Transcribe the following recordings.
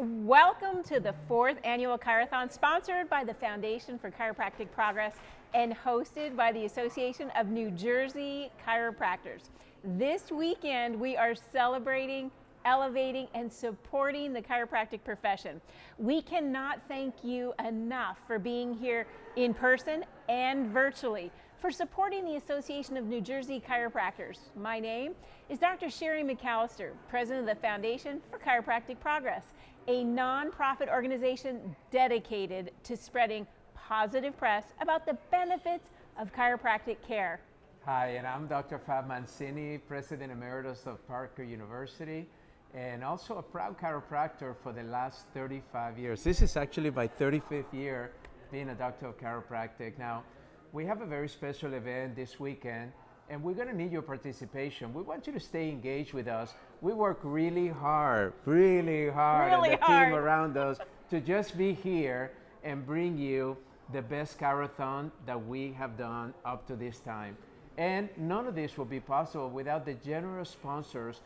Welcome to the 4th annual ChiroThon, sponsored by the Foundation for Chiropractic Progress and hosted by the Association of New Jersey Chiropractors. This weekend, we are celebrating, elevating, and supporting the chiropractic profession. We cannot thank you enough for being here in person and virtually, for supporting the Association of New Jersey Chiropractors. My name is Dr. Sherry McAllister, President of the Foundation for Chiropractic Progress, a nonprofit organization dedicated to spreading positive press about the benefits of chiropractic care. Hi, and I'm Dr. Fab Mancini, President Emeritus of Parker University, and also a proud chiropractor for the last 35 years. This is actually my 35th year being a doctor of chiropractic. Now, we have a very special event this weekend, and we're going to need your participation. We want you to stay engaged with us. We work really hard, and the team around us to just be here and bring you the best ChiroThon that we have done up to this time. And none of this will be possible without the generous sponsors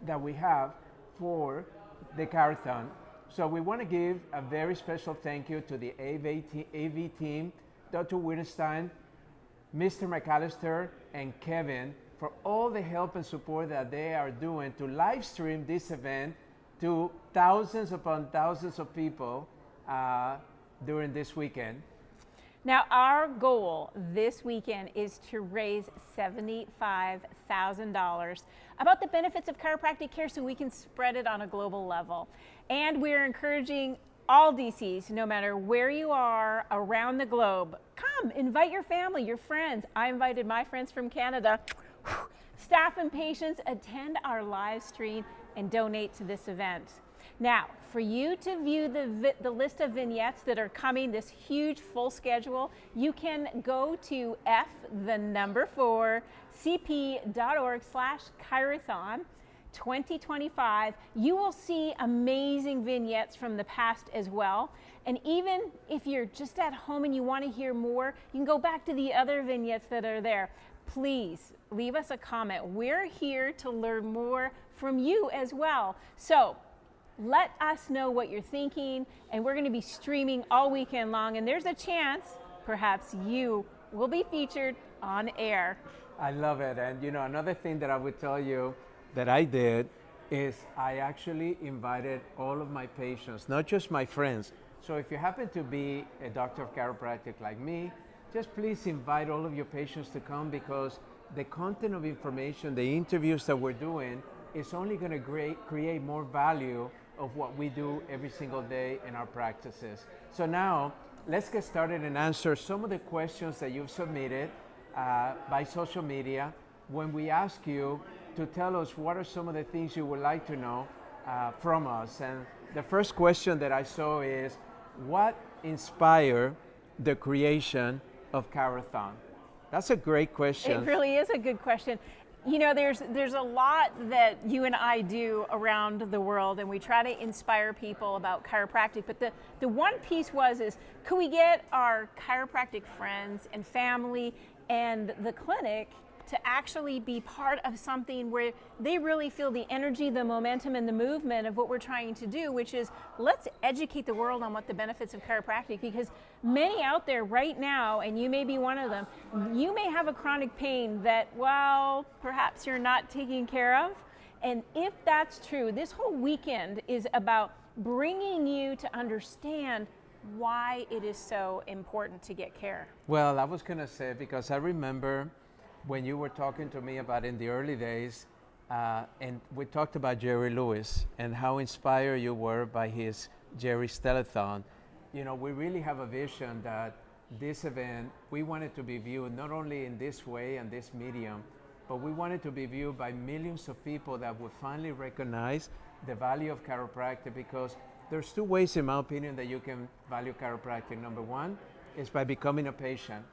that we have for the ChiroThon. So we want to give a very special thank you to the AV team, Dr. Wittgenstein, Mr. McAllister, and Kevin for all the help and support that they are doing to live stream this event to thousands upon thousands of people during this weekend. Now, our goal this weekend is to raise $75,000 about the benefits of chiropractic care so we can spread it on a global level. And we're encouraging all DCs, no matter where you are around the globe, come, invite your family, your friends. I invited my friends from Canada. Staff and patients, attend our live stream and donate to this event. Now, for you to view the list of vignettes that are coming, this huge full schedule, you can go to f4cp.org/Chirothon 2025. You will see amazing vignettes from the past as well. And even if you're just at home and you want to hear more, you can go back to the other vignettes that are there. Please leave us a comment. We're here to learn more from you as well. So let us know what you're thinking, and we're going to be streaming all weekend long, and there's a chance perhaps you will be featured on air. I love it. And you know, another thing that I would tell you that I did is I actually invited all of my patients, not just my friends. So if you happen to be a doctor of chiropractic like me, just please invite all of your patients to come, because the content of information, the interviews that we're doing, is only going to create more value of what we do every single day in our practices. So now, let's get started and answer some of the questions that you've submitted by social media when we ask you to tell us what are some of the things you would like to know from us. And the first question that I saw is, what inspired the creation of ChiroThon? That's a great question. It really is a good question. You know, there's a lot that you and I do around the world, and we try to inspire people about chiropractic, but the one piece is, could we get our chiropractic friends and family and the clinic to actually be part of something where they really feel the energy, the momentum, and the movement of what we're trying to do, which is, let's educate the world on what the benefits of chiropractic, because many out there right now, and you may be one of them, you may have a chronic pain that, well, perhaps you're not taking care of. And if that's true, this whole weekend is about bringing you to understand why it is so important to get care. Well, I was going to say, because I remember when you were talking to me about in the early days, and we talked about Jerry Lewis and how inspired you were by his Jerry Stellathon. You know, we really have a vision that this event, we want it to be viewed not only in this way and this medium, but we want it to be viewed by millions of people that would finally recognize the value of chiropractic, because there's two ways, in my opinion, that you can value chiropractic. Number one is by becoming a patient,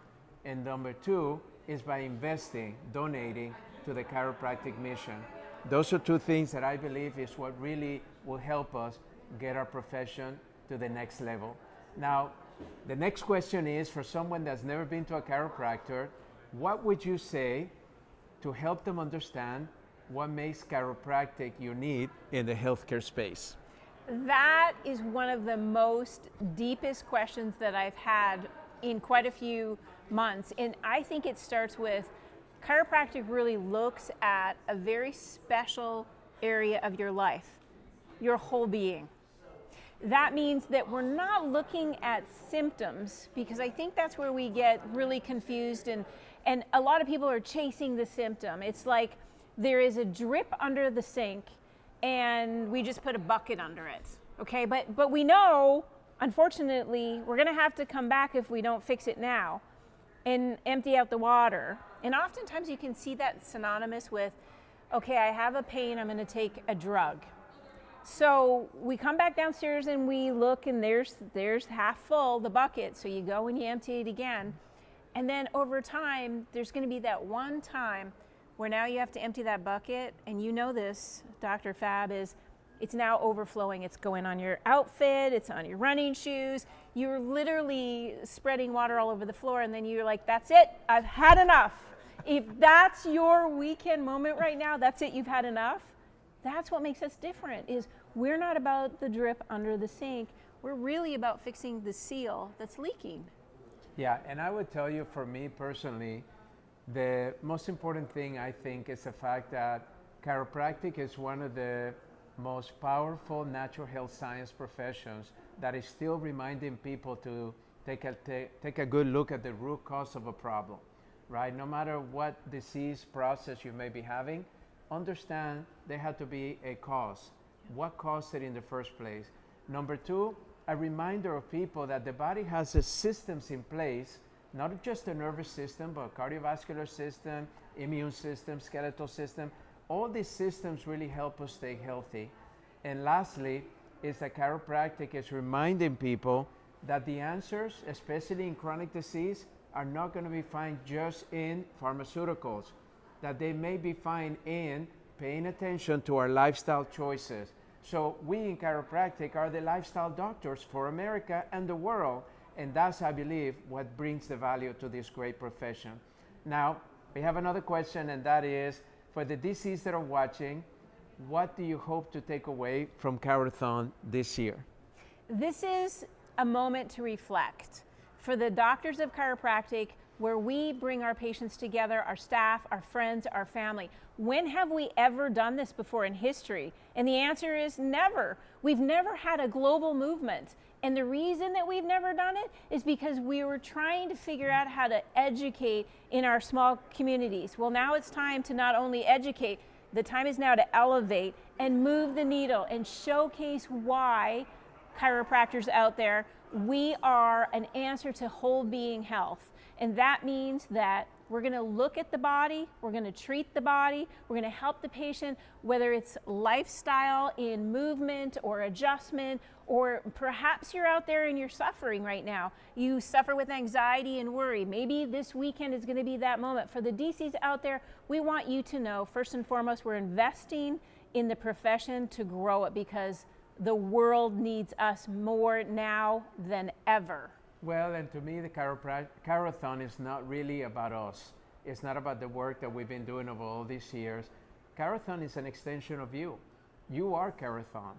and number two is by investing, donating to the chiropractic mission. Those are two things that I believe is what really will help us get our profession to the next level. Now, the next question is, for someone that's never been to a chiropractor, what would you say to help them understand what makes chiropractic unique in the healthcare space? That is one of the most deepest questions that I've had in quite a few months. And I think it starts with chiropractic really looks at a very special area of your life, your whole being. That means that we're not looking at symptoms, because I think that's where we get really confused, and a lot of people are chasing the symptom. It's like there is a drip under the sink and we just put a bucket under it, okay? But we know, unfortunately, we're gonna have to come back if we don't fix it now and empty out the water. And oftentimes you can see that synonymous with, okay, I have a pain, I'm gonna take a drug. So we come back downstairs and we look, and there's half full, the bucket. So you go and you empty it again. And then over time, there's gonna be that one time where now you have to empty that bucket, and you know this, Dr. Fab, is it's now overflowing. It's going on your outfit, it's on your running shoes. You're literally spreading water all over the floor, and then you're like, that's it, I've had enough. If that's your weekend moment right now, that's it, you've had enough. That's what makes us different, is we're not about the drip under the sink. We're really about fixing the seal that's leaking. Yeah, and I would tell you, for me personally, the most important thing, I think, is the fact that chiropractic is one of the most powerful natural health science professions that is still reminding people to take a good look at the root cause of a problem, right? No matter what disease process you may be having, understand there had to be a cause. What caused it in the first place? Number two, a reminder of people that the body has the systems in place, not just the nervous system, but cardiovascular system, immune system, skeletal system. All these systems really help us stay healthy. And lastly, is that chiropractic is reminding people that the answers, especially in chronic disease, are not going to be found just in pharmaceuticals, that they may be found in paying attention to our lifestyle choices. So we in chiropractic are the lifestyle doctors for America and the world, and that's, I believe, what brings the value to this great profession. Now, we have another question, and that is, for the DCs that are watching, what do you hope to take away from ChiroThon this year? This is a moment to reflect. For the doctors of chiropractic, where we bring our patients together, our staff, our friends, our family. When have we ever done this before in history? And the answer is never. We've never had a global movement. And the reason that we've never done it is because we were trying to figure out how to educate in our small communities. Well, now it's time to not only educate, the time is now to elevate and move the needle and showcase why chiropractors out there, we are an answer to whole being health. And that means that we're going to look at the body, we're going to treat the body, we're going to help the patient, whether it's lifestyle in movement or adjustment, or perhaps you're out there and you're suffering right now. You suffer with anxiety and worry. Maybe this weekend is going to be that moment. For the DCs out there, we want you to know, first and foremost, we're investing in the profession to grow it, because the world needs us more now than ever. Well, and to me, the ChiroThon is not really about us. It's not about the work that we've been doing over all these years. ChiroThon is an extension of you. You are ChiroThon.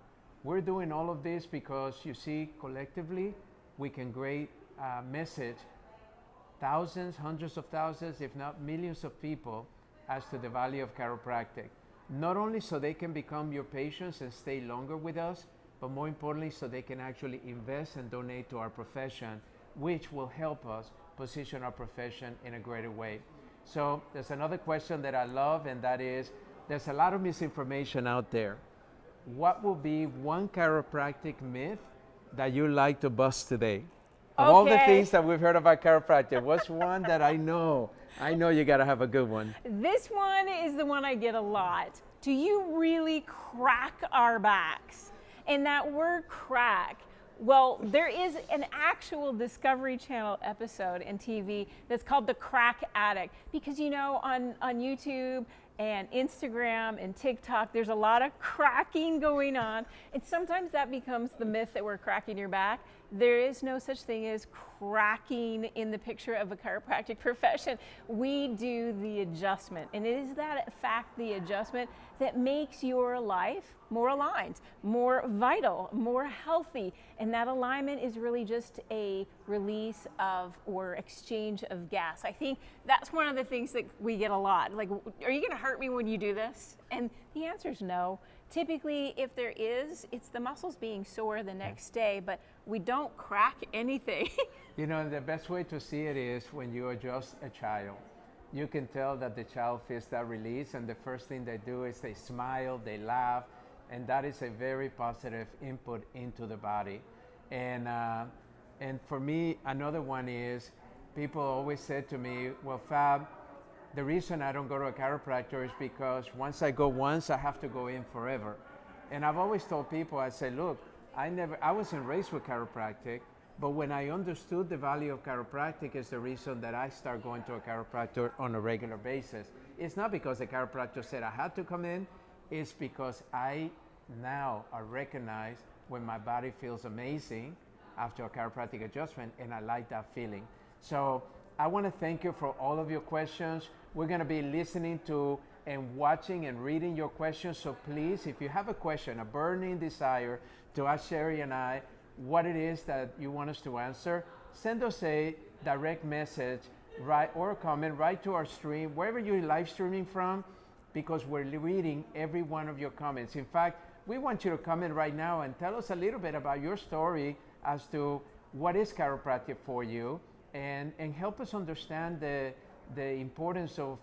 We're doing all of this because, you see, collectively, we can create a message, thousands, hundreds of thousands, if not millions of people, as to the value of chiropractic. Not only so they can become your patients and stay longer with us, but more importantly, so they can actually invest and donate to our profession, which will help us position our profession in a greater way. So there's another question that I love, and that is, there's a lot of misinformation out there. What will be one chiropractic myth that you like to bust today? Of all the things that we've heard about chiropractic, what's one that I know you gotta have a good one? This one is the one I get a lot. Do you really crack our backs? And that word crack, well, there is an actual Discovery Channel episode in TV that's called The Crack Addict. Because, you know, on YouTube, and Instagram and TikTok. There's a lot of cracking going on. And sometimes that becomes the myth that we're cracking your back. There is no such thing as cracking in the picture of a chiropractic profession. We do the adjustment. And it is that fact, the adjustment, that makes your life more aligned, more vital, more healthy. And that alignment is really just a release of or exchange of gas. I think that's one of the things that we get a lot. Like, are you gonna hurt me when you do this? And the answer is no. Typically, if there is, it's the muscles being sore the next day, but we don't crack anything. You know, the best way to see it is when you adjust a child. You can tell that the child feels that release, and the first thing they do is they smile, they laugh, and that is a very positive input into the body. And for me, another one is, people always said to me, well, Fab, the reason I don't go to a chiropractor is because once I go once, I have to go in forever. And I've always told people, I say, look, I wasn't raised with chiropractic, but when I understood the value of chiropractic is the reason that I start going to a chiropractor on a regular basis. It's not because the chiropractor said I had to come in, it's because I now recognize when my body feels amazing after a chiropractic adjustment, and I like that feeling. So I want to thank you for all of your questions. We're going to be listening to and watching and reading your questions. So please, if you have a question, a burning desire to ask Sherry and I what it is that you want us to answer, send us a direct message, right, or a comment right to our stream, wherever you're live streaming from, because we're reading every one of your comments. In fact, we want you to comment right now and tell us a little bit about your story as to what is chiropractic for you, and help us understand the importance of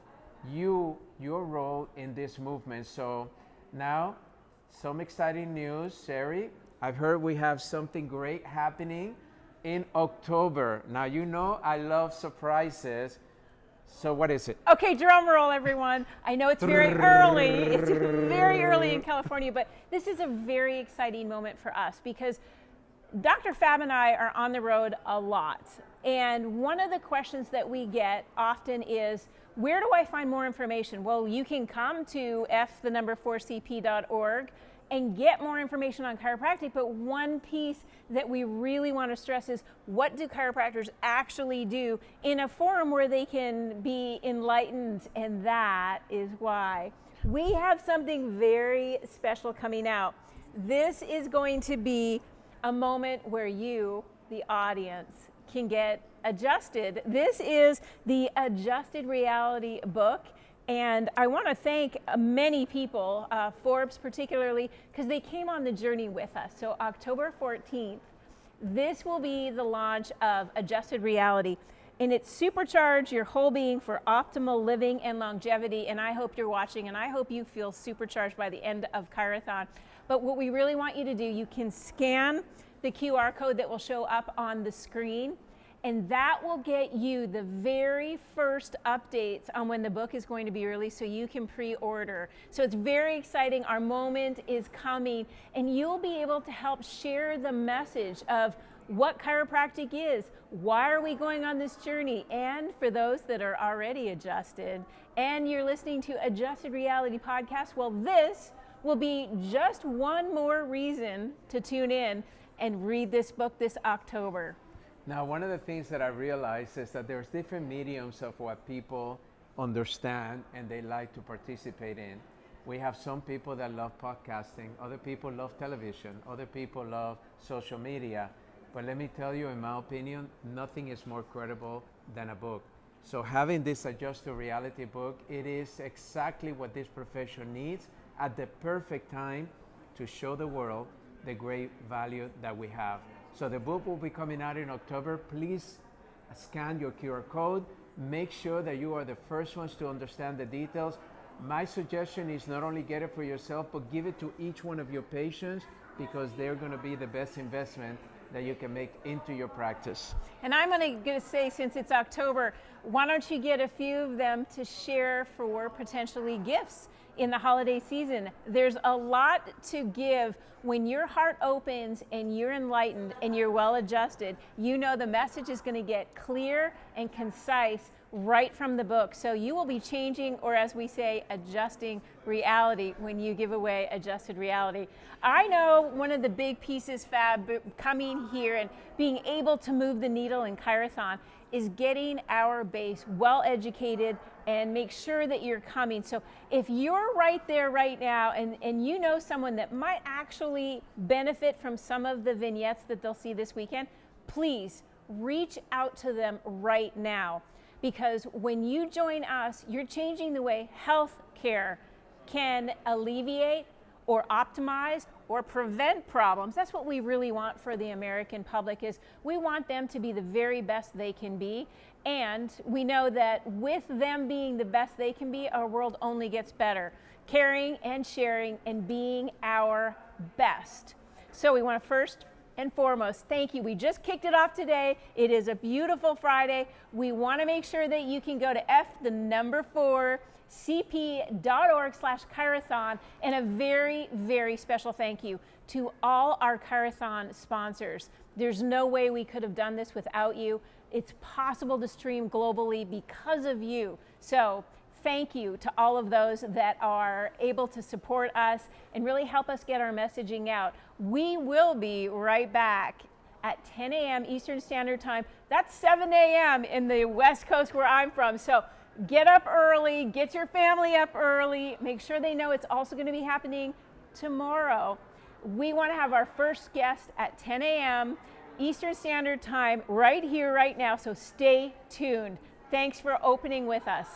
your role in this movement. So now, some exciting news, Sherry. I've heard we have something great happening in October. Now, you know I love surprises. So what is it? Okay, drum roll, everyone. I know it's very early. It's very early in California, but this is a very exciting moment for us because Dr. Fab and I are on the road a lot. And one of the questions that we get often is, where do I find more information? Well, you can come to f4cp.org and get more information on chiropractic, but one piece that we really want to stress is, what do chiropractors actually do in a forum where they can be enlightened? And that is why we have something very special coming out. This is going to be a moment where you, the audience, can get adjusted. This is the Adjusted Reality book. And I want to thank many people, Forbes particularly, because they came on the journey with us. So October 14th, this will be the launch of Adjusted Reality. And it's supercharge your whole being for optimal living and longevity. And I hope you're watching, and I hope you feel supercharged by the end of ChiroThon. But what we really want you to do, you can scan the QR code that will show up on the screen, and that will get you the very first updates on when the book is going to be released, so you can pre-order. So it's very exciting. Our moment is coming, and you'll be able to help share the message of what chiropractic is, why are we going on this journey, and for those that are already adjusted, and you're listening to Adjusted Reality Podcast, well, this will be just one more reason to tune in and read this book this October. Now, one of the things that I realized is that there's different mediums of what people understand and they like to participate in. We have some people that love podcasting, other people love television, other people love social media. But let me tell you, in my opinion, nothing is more credible than a book. So having this Adjusted Reality book, it is exactly what this profession needs at the perfect time to show the world the great value that we have. So the book will be coming out in October. Please scan your QR code. Make sure that you are the first ones to understand the details. My suggestion is not only get it for yourself, but give it to each one of your patients, because they're going to be the best investment that you can make into your practice. And I'm going to say, since it's October, why don't you get a few of them to share for potentially gifts in the holiday season? There's a lot to give. When your heart opens and you're enlightened and you're well adjusted, you know the message is going to get clear and concise right from the book. So you will be changing, or as we say, adjusting reality when you give away adjusted reality. I know one of the big pieces, Fab, coming here and being able to move the needle in ChiroThon is getting our base well educated and make sure that you're coming. So if you're right there right now and you know someone that might actually benefit from some of the vignettes that they'll see this weekend, please reach out to them right now. Because when you join us, you're changing the way healthcare can alleviate or optimize or prevent problems. That's what we really want for the American public, is we want them to be the very best they can be. And we know that with them being the best they can be, our world only gets better. Caring and sharing and being our best. So we want to first and foremost, thank you. We just kicked it off today. It is a beautiful Friday. We want to make sure that you can go to f4cp.org/ChiroThon, and a very, very special thank you to all our ChiroThon sponsors. There's no way we could have done this without you. It's possible to stream globally because of you. So thank you to all of those that are able to support us and really help us get our messaging out. We will be right back at 10 a.m. Eastern Standard Time. That's 7 a.m. in the West Coast where I'm from. So get up early, get your family up early, make sure they know it's also going to be happening tomorrow. We want to have our first guest at 10 a.m. Eastern Standard Time right here, right now. So stay tuned. Thanks for opening with us.